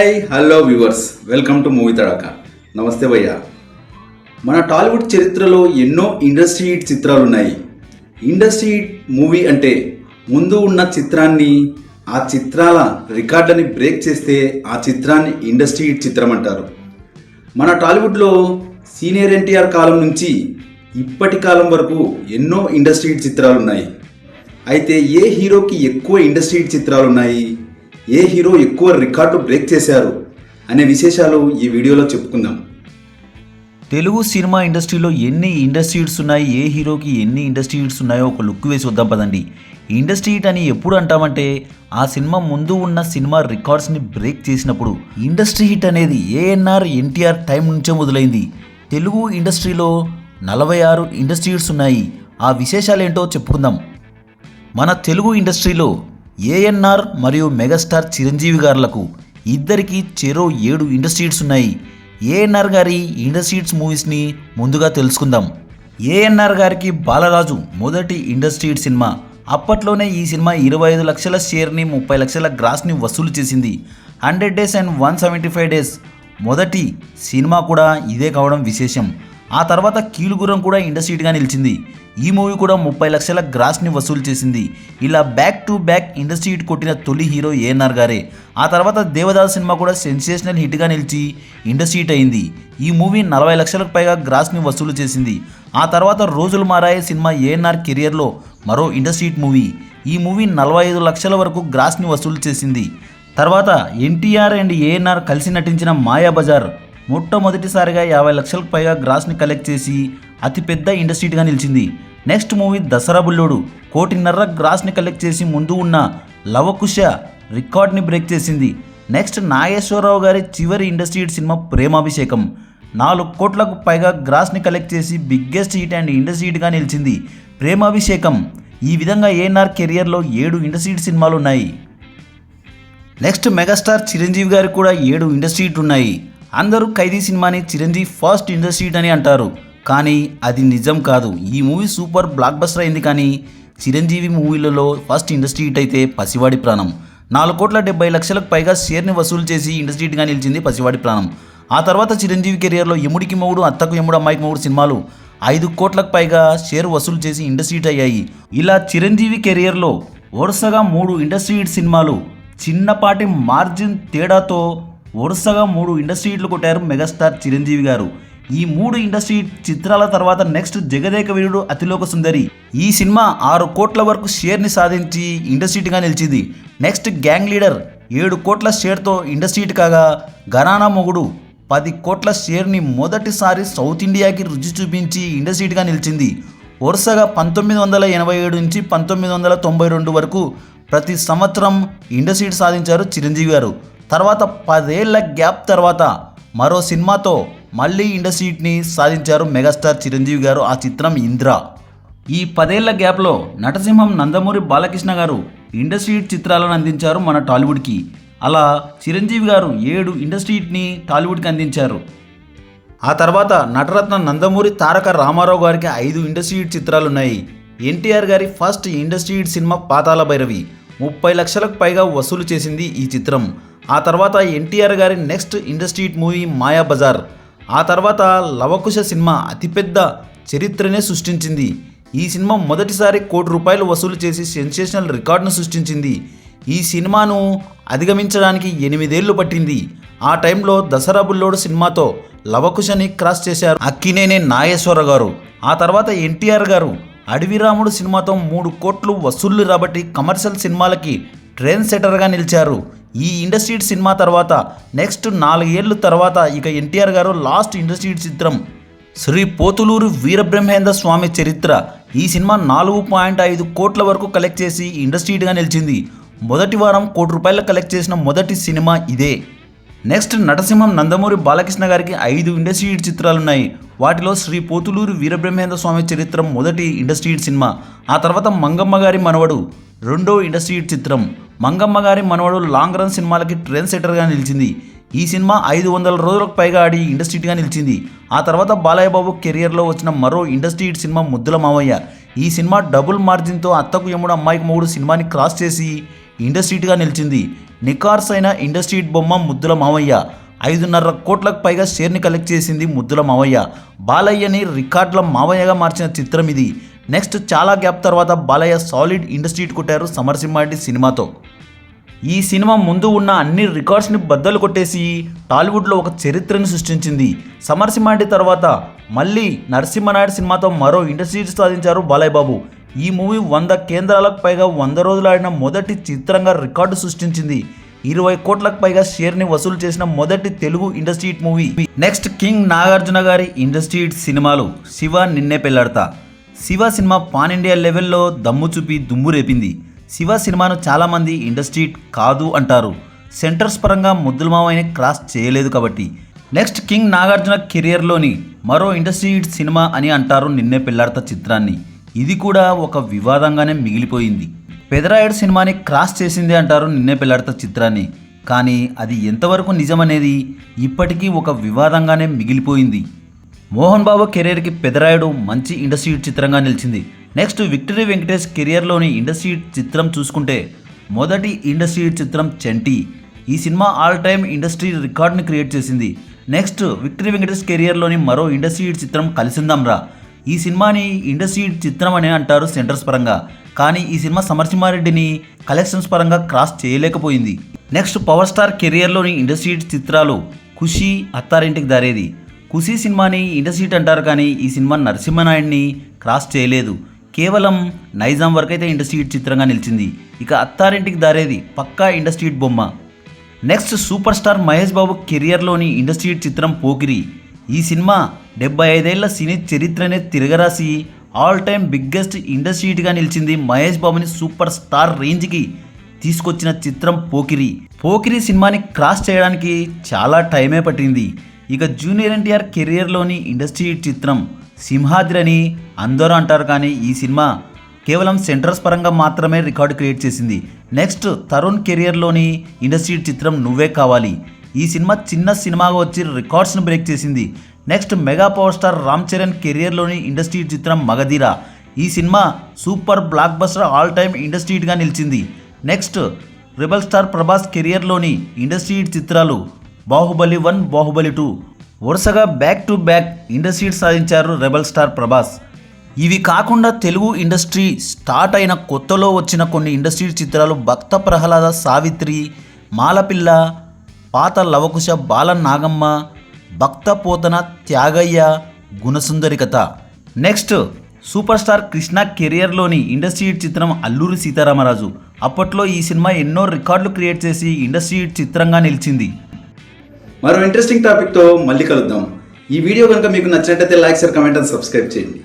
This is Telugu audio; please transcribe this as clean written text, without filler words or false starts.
Hi hello viewers, welcome to movie Tadaka. నమస్తే భయ్య. మన టాలీవుడ్ చరిత్రలో ఎన్నో ఇండస్ట్రీ హిట్ చిత్రాలు ఉన్నాయి. ఇండస్ట్రీ హిట్ మూవీ అంటే ముందు ఉన్న చిత్రాన్ని, ఆ చిత్రాల రికార్డుని బ్రేక్ చేస్తే ఆ చిత్రాన్ని ఇండస్ట్రీ హిట్ చిత్రం అంటారు. మన టాలీవుడ్లో సీనియర్ ఎన్టీఆర్ కాలం నుంచి ఇప్పటి కాలం వరకు ఎన్నో ఇండస్ట్రీ హిట్ చిత్రాలు ఉన్నాయి. అయితే ఏ హీరోకి ఎక్కువ ఇండస్ట్రీ హిట్ చిత్రాలు ఉన్నాయి, ఏ హీరో ఎక్కువ రికార్డు బ్రేక్ చేశారు అనే విశేషాలు ఈ వీడియోలో చెప్పుకుందాం. తెలుగు సినిమా ఇండస్ట్రీలో ఎన్ని ఇండస్ట్రీ హిట్స్ ఉన్నాయి, ఏ హీరోకి ఎన్ని ఇండస్ట్రీ హిట్స్ ఉన్నాయో ఒక లుక్ వేసి వద్దాం పదండి. ఇండస్ట్రీ హిట్ అని ఎప్పుడు అంటామంటే ఆ సినిమా ముందు ఉన్న సినిమా రికార్డ్స్ని బ్రేక్ చేసినప్పుడు. ఇండస్ట్రీ హిట్ అనేది ఏఎన్ఆర్ ఎన్టీఆర్ టైం నుంచే మొదలైంది. తెలుగు ఇండస్ట్రీలో 46 ఇండస్ట్రీ హిట్స్ ఉన్నాయి. ఆ విశేషాలు ఏంటో చెప్పుకుందాం. మన తెలుగు ఇండస్ట్రీలో ఏఎన్ఆర్ మరియు మెగాస్టార్ చిరంజీవి గారులకు ఇద్దరికి చెరో 7 ఇండస్ట్రీ హిట్స్ ఉన్నాయి. ఏఎన్ఆర్ గారి ఇండస్ట్రీ హిట్స్ మూవీస్ని ముందుగా తెలుసుకుందాం. ఏఎన్ఆర్ గారికి బాలరాజు మొదటి ఇండస్ట్రీ హిట్ సినిమా. అప్పట్లోనే ఈ సినిమా 25 లక్షల షేర్ని, 30 లక్షల గ్రాస్ని వసూలు చేసింది. 100 డేస్ అండ్ 175 డేస్ మొదటి సినిమా కూడా ఇదే కావడం విశేషం. ఆ తర్వాత కీలుగురం కూడా ఇండస్ట్రీ హిట్గా నిలిచింది. ఈ మూవీ కూడా 30 లక్షల గ్రాస్ని వసూలు చేసింది. ఇలా back to back industry hit కొట్టిన తొలి హీరో ఏఎన్ఆర్ గారే. ఆ తర్వాత దేవదాస్ సినిమా కూడా సెన్సేషనల్ హిట్గా నిలిచి ఇండస్ట్రీ హిట్ అయింది. ఈ మూవీ 40 లక్షలకు పైగా గ్రాస్ని వసూలు చేసింది. ఆ తర్వాత రోజులు మారాయే సినిమా ఏఎన్ఆర్ కెరియర్లో మరో ఇండస్ట్రీ హిట్ మూవీ. ఈ మూవీ 45 లక్షల వరకు గ్రాస్ని వసూలు చేసింది. తర్వాత ఎన్టీఆర్ అండ్ ఏఎన్ఆర్ కలిసి నటించిన మాయాబజార్ మొట్టమొదటిసారిగా 50 లక్షలకు పైగా గ్రాస్ని కలెక్ట్ చేసి అతిపెద్ద ఇండస్ట్రీ హిట్గా నిలిచింది. నెక్స్ట్ మూవీ దసరా బుల్లోడు 1.5 కోటి గ్రాస్ని కలెక్ట్ చేసి ముందు ఉన్న లవకుశ రికార్డ్ని బ్రేక్ చేసింది. నెక్స్ట్ నాగేశ్వరరావు గారి చివరి ఇండస్ట్రీ హిట్ సినిమా ప్రేమాభిషేకం 4 కోట్లకు పైగా గ్రాస్ని కలెక్ట్ చేసి బిగ్గెస్ట్ హిట్ అండ్ ఇండస్ట్రీ హిట్గా నిలిచింది. ప్రేమాభిషేకం. ఈ విధంగా ఏఎన్ఆర్ కెరియర్లో 7 ఇండస్ట్రీ హిట్ సినిమాలు ఉన్నాయి. నెక్స్ట్ మెగాస్టార్ చిరంజీవి గారికి కూడా 7 ఇండస్ట్రీ హిట్ ఉన్నాయి. అందరూ ఖైదీ సినిమాని చిరంజీవి ఫస్ట్ ఇండస్ట్రీ హిట్ అని అంటారు, కానీ అది నిజం కాదు. ఈ మూవీ సూపర్ బ్లాక్ బస్టర్ అయింది, కానీ చిరంజీవి మూవీలలో ఫస్ట్ ఇండస్ట్రీ హిట్ అయితే పసివాడి ప్రాణం. 4.70 కోట్లకు పైగా షేర్ని వసూలు చేసి ఇండస్ట్రీ హిట్గా నిలిచింది పసివాడి ప్రాణం. ఆ తర్వాత చిరంజీవి కెరియర్లో ఎముడికి మొగుడు, అత్తకు ఎముడు, అమ్మాయికి మొగుడు సినిమాలు 5 కోట్లకు పైగా షేర్ వసూలు చేసి ఇండస్ట్రీ హిట్ అయ్యాయి. ఇలా చిరంజీవి కెరియర్లో వరుసగా 3 ఇండస్ట్రీ హిట్ సినిమాలు, చిన్నపాటి మార్జిన్ తేడాతో వరుసగా 3 ఇండస్ట్రీ హిట్లు కొట్టారు మెగాస్టార్ చిరంజీవి గారు. ఈ 3 ఇండస్ట్రీ చిత్రాల తర్వాత నెక్స్ట్ జగదేక వీరుడు అతిలోక సుందరి. ఈ సినిమా 6 కోట్ల వరకు షేర్ని సాధించి ఇండస్ట్రీ హిట్గా నిలిచింది. నెక్స్ట్ గ్యాంగ్ లీడర్ 7 కోట్ల షేర్తో ఇండస్ట్రీ హిట్ కాగా, ఘరానా మొగుడు 10 కోట్ల షేర్ని మొదటిసారి సౌత్ ఇండియాకి రుచి చూపించి ఇండస్ట్రీ హిట్గా నిలిచింది. వరుసగా 1987 నుంచి 1992 వరకు ప్రతి సంవత్సరం ఇండస్ట్రీ హిట్ సాధించారు చిరంజీవి గారు. తర్వాత 10 ఏళ్ల గ్యాప్ తర్వాత మరో సినిమాతో మళ్ళీ ఇండస్ట్రీ హిట్ని సాధించారు మెగాస్టార్ చిరంజీవి గారు. ఆ చిత్రం ఇంద్ర. ఈ 10 ఏళ్ల గ్యాప్లో నటసింహం నందమూరి బాలకృష్ణ గారు ఇండస్ట్రీ హిట్ చిత్రాలను అందించారు మన టాలీవుడ్కి. అలా చిరంజీవి గారు 7 ఇండస్ట్రీ హిట్ని టాలీవుడ్కి అందించారు. ఆ తర్వాత నటరత్న నందమూరి తారక రామారావు గారికి 5 ఇండస్ట్రీ హిట్ చిత్రాలున్నాయి. ఎన్టీఆర్ గారి ఫస్ట్ ఇండస్ట్రీ హిట్ సినిమా పాతాళ భైరవి 30 లక్షలకు పైగా వసూలు చేసింది ఈ చిత్రం. ఆ తర్వాత ఎన్టీఆర్ గారి next industry hit movie Mayabazar. ఆ తర్వాత లవకుశ సినిమా అతిపెద్ద చరిత్రనే సృష్టించింది. ఈ సినిమా మొదటిసారి ₹1 కోటి వసూలు చేసి సెన్సేషనల్ రికార్డును సృష్టించింది. ఈ సినిమాను అధిగమించడానికి 8 ఏళ్లు పట్టింది. ఆ టైంలో దసరా బుల్లోడు సినిమాతో లవకుశని క్రాస్ చేశారు అక్కినేని నాగేశ్వరరావు గారు. ఆ తర్వాత ఎన్టీఆర్ గారు అడవిరాముడు సినిమాతో 3 కోట్లు వసూళ్లు రాబట్టి కమర్షియల్ సినిమాలకి ట్రెండ్ సెటర్గా నిలిచారు. ఈ ఇండస్ట్రీ హిట్ సినిమా తర్వాత నెక్స్ట్ 4 ఏళ్ళు తర్వాత ఇక ఎన్టీఆర్ గారు లాస్ట్ ఇండస్ట్రీ హిట్ చిత్రం శ్రీ పోతులూరు వీరబ్రహ్మేంద్ర స్వామి చరిత్ర. ఈ సినిమా 4.5 కోట్ల వరకు కలెక్ట్ చేసి ఇండస్ట్రీ హిట్గా నిలిచింది. మొదటి వారం ₹1 కోటి కలెక్ట్ చేసిన మొదటి సినిమా ఇదే. నెక్స్ట్ నటసింహం నందమూరి బాలకృష్ణ గారికి 5 ఇండస్ట్రీ హిట్ చిత్రాలున్నాయి. వాటిలో శ్రీ పోతులూరు వీరబ్రహ్మేంద్ర స్వామి చరిత్ర మొదటి ఇండస్ట్రీ హిట్ సినిమా. ఆ తర్వాత మంగమ్మ గారి మనవడు రెండో ఇండస్ట్రీ హిట్ చిత్రం. మంగమ్మ గారి మనవడు లాంగ్ రన్ సినిమాలకి ట్రెండ్ సెటర్గా నిలిచింది. ఈ సినిమా 500 రోజులకు పైగా ఆడి ఇండస్ట్రీ హిట్గా నిలిచింది. ఆ తర్వాత బాలయ్య బాబు కెరియర్లో వచ్చిన మరో ఇండస్ట్రీ హిట్ సినిమా ముద్దుల మావయ్య. ఈ సినిమా డబుల్ మార్జిన్తో అత్తకు యముడు, అమ్మాయికి మొగుడు సినిమాని క్రాస్ చేసి ఇండస్ట్రీ హిట్గా నిలిచింది. నికార్స్ అయిన ఇండస్ట్రీ హిట్ బొమ్మ ముద్దుల మావయ్య 5.5 కోట్లకు పైగా షేర్ని కలెక్ట్ చేసింది ముద్దుల మావయ్య. బాలయ్యని రికార్డుల మావయ్యగా మార్చిన చిత్రం ఇది. నెక్స్ట్ చాలా గ్యాప్ తర్వాత బాలయ్య సాలిడ్ ఇండస్ట్రీ హిట్ కొట్టారు సమరసింహారెడ్డి సినిమాతో. ఈ సినిమా ముందు ఉన్న అన్ని రికార్డ్స్ని బద్దలు కొట్టేసి టాలీవుడ్లో ఒక చరిత్రను సృష్టించింది. సమరసింహారెడ్డి తర్వాత మళ్ళీ నరసింహనాయుడు సినిమాతో మరో ఇండస్ట్రీ హిట్ సాధించారు బాలయ్య బాబు. ఈ మూవీ 100 కేంద్రాలకు పైగా 100 రోజులు ఆడిన మొదటి చిత్రంగా రికార్డు సృష్టించింది. 20 కోట్లకు పైగా షేర్ని వసూలు చేసిన మొదటి Telugu industry hit movie. Next king Nagarjuna గారి ఇండస్ట్రీ హిట్ సినిమాలు శివ, నిన్నే Pelladata. Shiva cinema pan India లెవెల్లో దమ్ము చూపి దుమ్ము రేపింది. శివ సినిమాను చాలామంది ఇండస్ట్రీ హిట్ కాదు అంటారు, సెంటర్స్ పరంగా ముద్దుల మావయ్యని క్రాస్ చేయలేదు కాబట్టి. నెక్స్ట్ కింగ్ నాగార్జున కెరియర్లోని మరో ఇండస్ట్రీ హిట్ సినిమా అని అంటారు నిన్నే పెళ్లాడతా చిత్రాన్ని. ఇది కూడా ఒక వివాదంగానే మిగిలిపోయింది. పెదరాయుడు సినిమాని క్రాస్ చేసింది అంటారు నిన్నే పెళ్లాడతా చిత్రాన్ని. కానీ అది ఎంతవరకు నిజమనేది ఇప్పటికీ ఒక వివాదంగానే మిగిలిపోయింది. మోహన్ బాబు కెరీర్కి పెదరాయుడు మంచి ఇండస్ట్రీ హిట్ చిత్రంగా నిలిచింది. నెక్స్ట్ విక్టరీ వెంకటేష్ కెరియర్లోని ఇండస్ట్రీ హిట్ చిత్రం చూసుకుంటే మొదటి ఇండస్ట్రీ హిట్ చిత్రం చంటి. ఈ సినిమా ఆల్ టైమ్ ఇండస్ట్రీ రికార్డ్ని క్రియేట్ చేసింది. నెక్స్ట్ విక్టరీ వెంకటేష్ కెరియర్లోని మరో ఇండస్ట్రీ హిట్ చిత్రం కలిసిందాంరా. ఈ సినిమాని ఇండస్ట్రీ హిట్ చిత్రం అని అంటారు సెంటర్స్ పరంగా, కానీ ఈ సినిమా సమరసింహారెడ్డిని కలెక్షన్స్ పరంగా క్రాస్ చేయలేకపోయింది. నెక్స్ట్ పవర్ స్టార్ కెరియర్లోని ఇండస్ట్రీ హిట్ చిత్రాలు ఖుషీ, అత్తారింటికి దారేది. ఖుషీ సినిమాని ఇండస్ట్రీ హిట్ అంటారు, కానీ ఈ సినిమా నరసింహనాయుడిని క్రాస్ చేయలేదు. కేవలం నైజాం వరకైతే ఇండస్ట్రీ హిట్ చిత్రంగా నిలిచింది. ఇక అత్తారింటికి దారేది పక్కా ఇండస్ట్రీ హిట్ బొమ్మ. Next super star Mahesh Babu కెరియర్లోని industry hit చిత్రం పోకిరి. ఈ సినిమా 75 ఏళ్ల సినీ చరిత్రనే తిరగరాసి ఆల్ టైమ్ బిగ్గెస్ట్ ఇండస్ట్రీ హిట్గా నిలిచింది. మహేష్ బాబుని సూపర్ స్టార్ రేంజ్కి తీసుకొచ్చిన చిత్రం పోకిరి. పోకిరి సినిమాని క్రాస్ చేయడానికి చాలా టైమే పట్టింది. ఇక జూనియర్ ఎన్టీఆర్ కెరియర్లోని ఇండస్ట్రీ హిట్ చిత్రం సింహాద్రి అని అందరూ అంటారు, కానీ ఈ సినిమా కేవలం సెంటర్స్ పరంగా మాత్రమే రికార్డు క్రియేట్ చేసింది. నెక్స్ట్ తరుణ్ కెరియర్లోని ఇండస్ట్రీ హిట్ చిత్రం నువ్వే కావాలి. ఈ సినిమా చిన్న సినిమాగా వచ్చి రికార్డ్స్ను బ్రేక్ చేసింది. Next mega power star Ram Charan కెరియర్లోని ఇండస్ట్రీ హిట్ చిత్రం మగధీర. ఈ సినిమా super blockbuster all time industry హిట్గా నిలిచింది. నెక్స్ట్ రెబల్ స్టార్ ప్రభాస్ కెరియర్లోని ఇండస్ట్రీ హిట్ చిత్రాలు బాహుబలి 1, బాహుబలి 2. వరుసగా back to back industry hit సాధించారు రెబల్ స్టార్ ప్రభాస్. ఇవి కాకుండా తెలుగు ఇండస్ట్రీ స్టార్ట్ అయిన కొత్తలో వచ్చిన కొన్ని ఇండస్ట్రీ చిత్రాలు భక్త ప్రహ్లాద, సావిత్రి, మాలపిల్ల, పాత లవకుశ, బాల నాగమ్మ, భక్త పోతన, త్యాగయ్య, గుణసుందరి కథ. Next super star Krishna కెరియర్లోని industry hit చిత్రం అల్లూరి సీతారామరాజు. అప్పట్లో ఈ సినిమా ఎన్నో రికార్డులు క్రియేట్ చేసి ఇండస్ట్రీ హిట్ చిత్రంగా నిలిచింది. మరో ఇంట్రెస్టింగ్ టాపిక్తో మళ్ళీ కలుద్దాం. ఈ వీడియో కనుక మీకు నచ్చినట్లయితే like, share, comment and subscribe చేయండి.